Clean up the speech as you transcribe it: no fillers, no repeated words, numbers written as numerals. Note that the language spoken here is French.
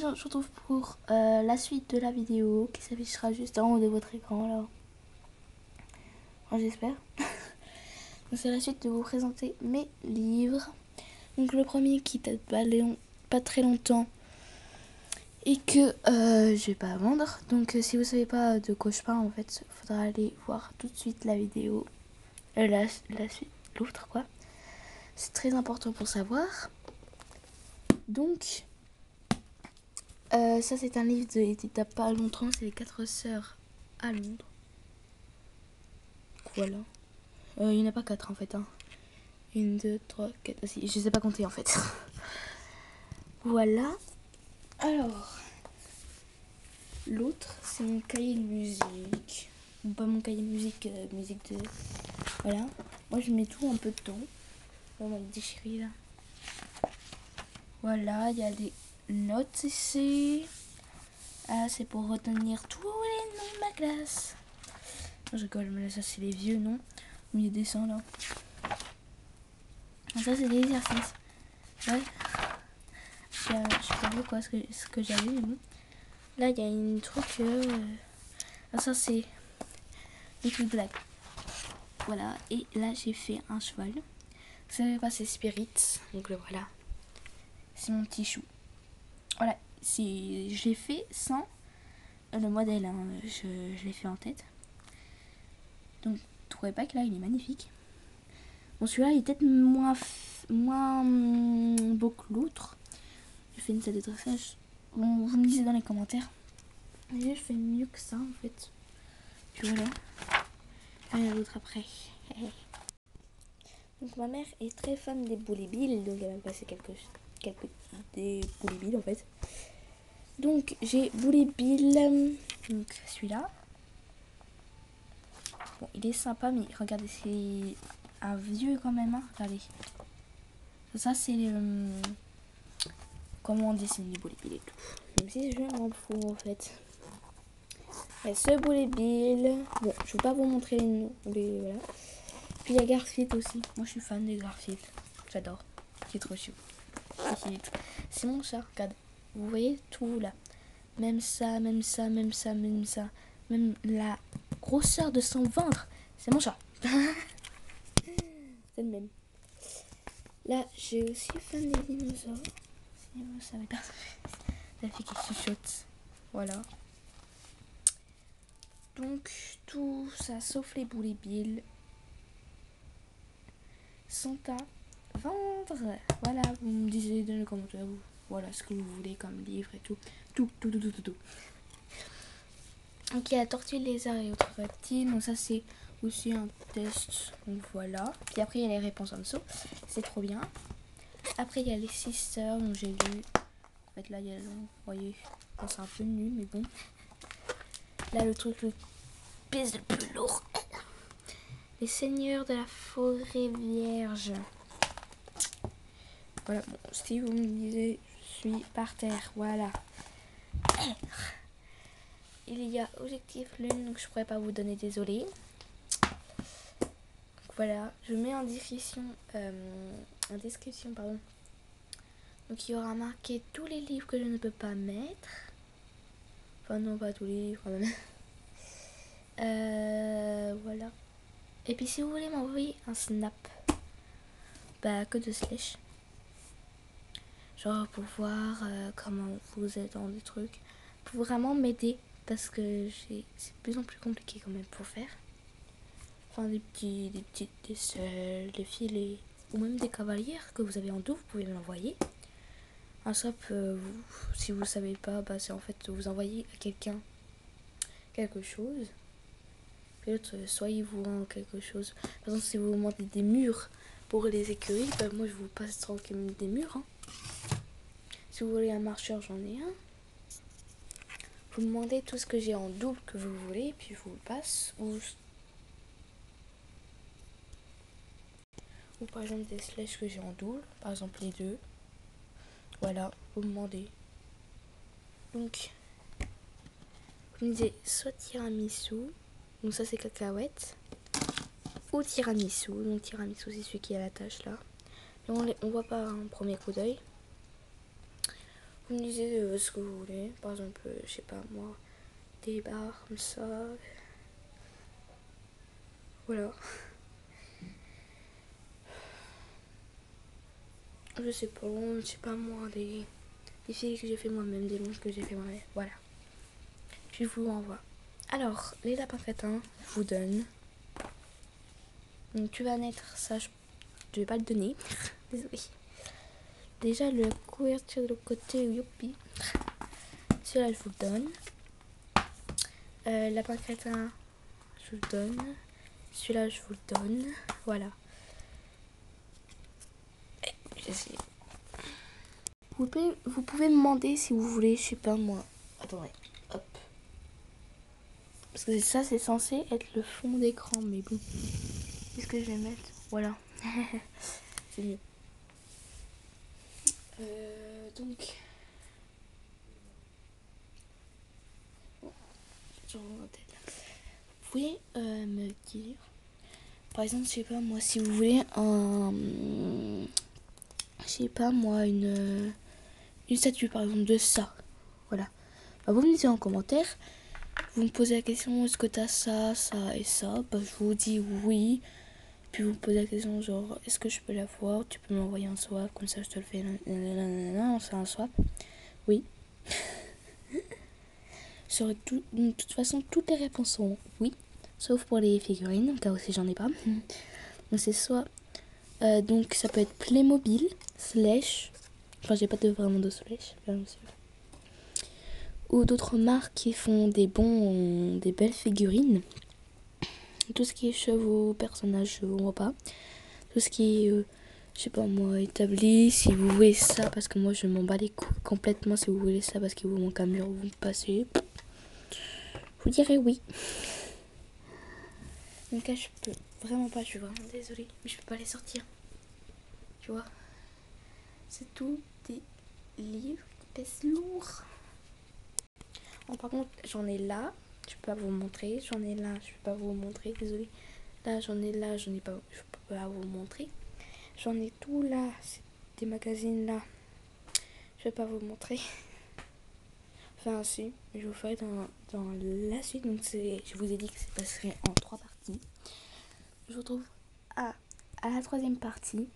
on se retrouve pour la suite de la vidéo qui s'affichera juste en haut de votre écran là. Enfin, j'espère. Donc c'est la suite de vous présenter mes livres. Donc le premier qui date pas très longtemps et que je vais pas vendre. Donc si vous savez pas de quoi je parle, en fait, il faudra aller voir tout de suite la vidéo. La suite, l'autre quoi. C'est très important pour savoir. Donc ça c'est un livre d'il n'y a pas longtemps, c'est les 4 sœurs à Londres. Voilà. Il n'y en a pas 4 en fait. 1, 2, 3, 4. Ah si, je sais pas compter en fait. Voilà. Alors, l'autre c'est mon cahier de musique. Bon, pas mon cahier de musique, musique de... Voilà. Moi je mets tout un peu dedans. On va le déchirer là. Voilà, il y a des notes ici. Ah, c'est pour retenir tous les noms de ma classe. Je rigole, mais là, ça c'est les vieux noms. Il y a des dessins là. Ça c'est des exercices. Ouais. Je sais pas quoi ce que j'avais, mais bon. Là, il y a une truc. Ah, ça c'est des trucs blagues. Voilà. Et là, j'ai fait un cheval. Vous savez pas, c'est Spirit. Donc le voilà. C'est mon petit chou. Voilà. J'ai fait sans le modèle. Hein. Je l'ai fait en tête. Donc, vous trouvez pas que là, il est magnifique. Bon, celui-là, il est peut-être moins beau que l'autre. J'ai fait une salle de dressage. Bon, vous me disiez dans les commentaires. J'ai fait mieux que ça, en fait. Puis voilà. Rien d'autre après. Donc, ma mère est très fan des Bully Bill. Donc, elle m'a passé quelques des Bully Bill, en fait. Donc, j'ai Bully Bill. Donc, celui-là. Bon, il est sympa, mais regardez, c'est un vieux quand même. Hein. Regardez. Ça, c'est comment on dessine les Bully Bill et tout. Même si je m'en fous en fait. Et ce Bully Bill. Bon, je vais pas vous montrer les noms. Voilà. Puis il y a Garfield aussi. Moi, je suis fan de Garfield. J'adore. Il est trop chou. C'est mon chat. Regarde. Vous voyez tout là. Même ça, même ça, même ça, même ça. Même la grosseur de son ventre. C'est mon chat. C'est le même. Là, j'ai aussi fan des dinosaures. Si vous savez pas, ça fait qu'il chuchote. Voilà. Donc, tout ça, sauf les Bully Bill, sont à vendre. Voilà, vous me disiez dans les commentaires, voilà ce que vous voulez comme livre et tout. Tout. Donc, il y a Tortue, Lézard et autres reptiles. Donc, ça, c'est aussi un test. Donc, voilà. Puis après, il y a les réponses en dessous. C'est trop bien. Après, il y a les 6 sœurs. Donc, j'ai lu. En fait, là, il y a vous voyez, c'est un peu nul, mais bon. Là, le truc le pèse le plus lourd. Les seigneurs de la forêt vierge. Voilà, bon, si vous me disiez, je suis par terre, voilà. Il y a Objectif Lune, donc je pourrais pas vous donner, désolé. Donc voilà, je mets en description, pardon. Donc il y aura marqué tous les livres que je ne peux pas mettre. Enfin non, pas tous les livres quand même. Voilà. Et puis si vous voulez m'envoyer un snap, bah que de slash. Genre pour voir comment vous êtes dans des trucs. Pour vraiment m'aider. Parce que c'est de plus en plus compliqué quand même pour faire. Enfin des petites aisselles, des filets. Ou même des cavalières que vous avez en dos, vous pouvez me l'envoyer. Un swap, si vous ne savez pas, bah, c'est en fait vous envoyez à quelqu'un quelque chose. Puis l'autre, soit il vous rend quelque chose. Par exemple, si vous demandez des murs pour les écuries, bah, moi je vous passe tranquillement des murs. Hein. Si vous voulez un marcheur, j'en ai un. Vous demandez tout ce que j'ai en double que vous voulez, puis je vous le passe. Ou par exemple des slash que j'ai en double, par exemple les deux. Voilà, vous me demandez. Donc, vous me disiez soit tiramisu, donc ça c'est cacahuète, ou tiramisu, donc tiramisu c'est celui qui a la tache là. Mais on voit pas un premier coup d'œil. Vous me disiez ce que vous voulez. Par exemple, je sais pas moi, des bars comme ça. Voilà. Je sais pas moi, des filles que j'ai fait moi-même, des longes que j'ai fait moi-même. Voilà. Je vous renvoie. Alors, les lapins crétins, je vous donne. Donc tu vas naître, ça je vais pas le donner. Désolée. Déjà le couverture de l'autre côté, youpi. Celui-là je vous le donne. Lapin crétin, je vous le donne. Celui-là je vous le donne. Voilà. J'essaie. Vous pouvez me demander si vous voulez, je sais pas moi. Attendez, hop. Parce que ça c'est censé être le fond d'écran, mais bon. Qu'est-ce que je vais mettre? Voilà. C'est mieux. Donc. Vous pouvez me dire, par exemple, je sais pas moi, si vous voulez je sais pas moi, une statue par exemple de ça. Voilà. Bah, vous me dites en commentaire, vous me posez la question, est-ce que t'as ça, ça et ça? Bah, je vous dis oui. Puis vous me posez la question genre, est-ce que je peux la voir? Tu peux m'envoyer un swap, comme ça je te le fais. On fait un swap. Oui. De toute façon, toutes les réponses sont oui. Sauf pour les figurines, car aussi j'en ai pas. Donc c'est soit... donc ça peut être Playmobil, Slash... Enfin j'ai pas vraiment de Slash, bien sûr. Ou d'autres marques qui font des belles figurines. Tout ce qui est chevaux, personnages, on voit pas. Tout ce qui est, je sais pas moi, établi. Si vous voulez ça, parce que moi je m'en bats les couilles complètement. Si vous voulez ça, parce qu'il vous manque un mur, vous me passez. Vous direz oui. Donc là je peux vraiment pas, je suis vraiment désolée, mais je peux pas les sortir. Tu vois, c'est tout des livres qui pèsent lourd. Bon, par contre, j'en ai là, je peux pas vous montrer. J'en ai là, je peux pas vous montrer, désolée. Là, j'en ai là, j'en ai pas, je peux pas vous montrer. J'en ai tout là, c'est des magazines là, je vais pas vous montrer. Enfin, si, je vous ferai dans la suite. Donc, je vous ai dit que ça passerait en 3 parties. Je vous retrouve à la 3e partie.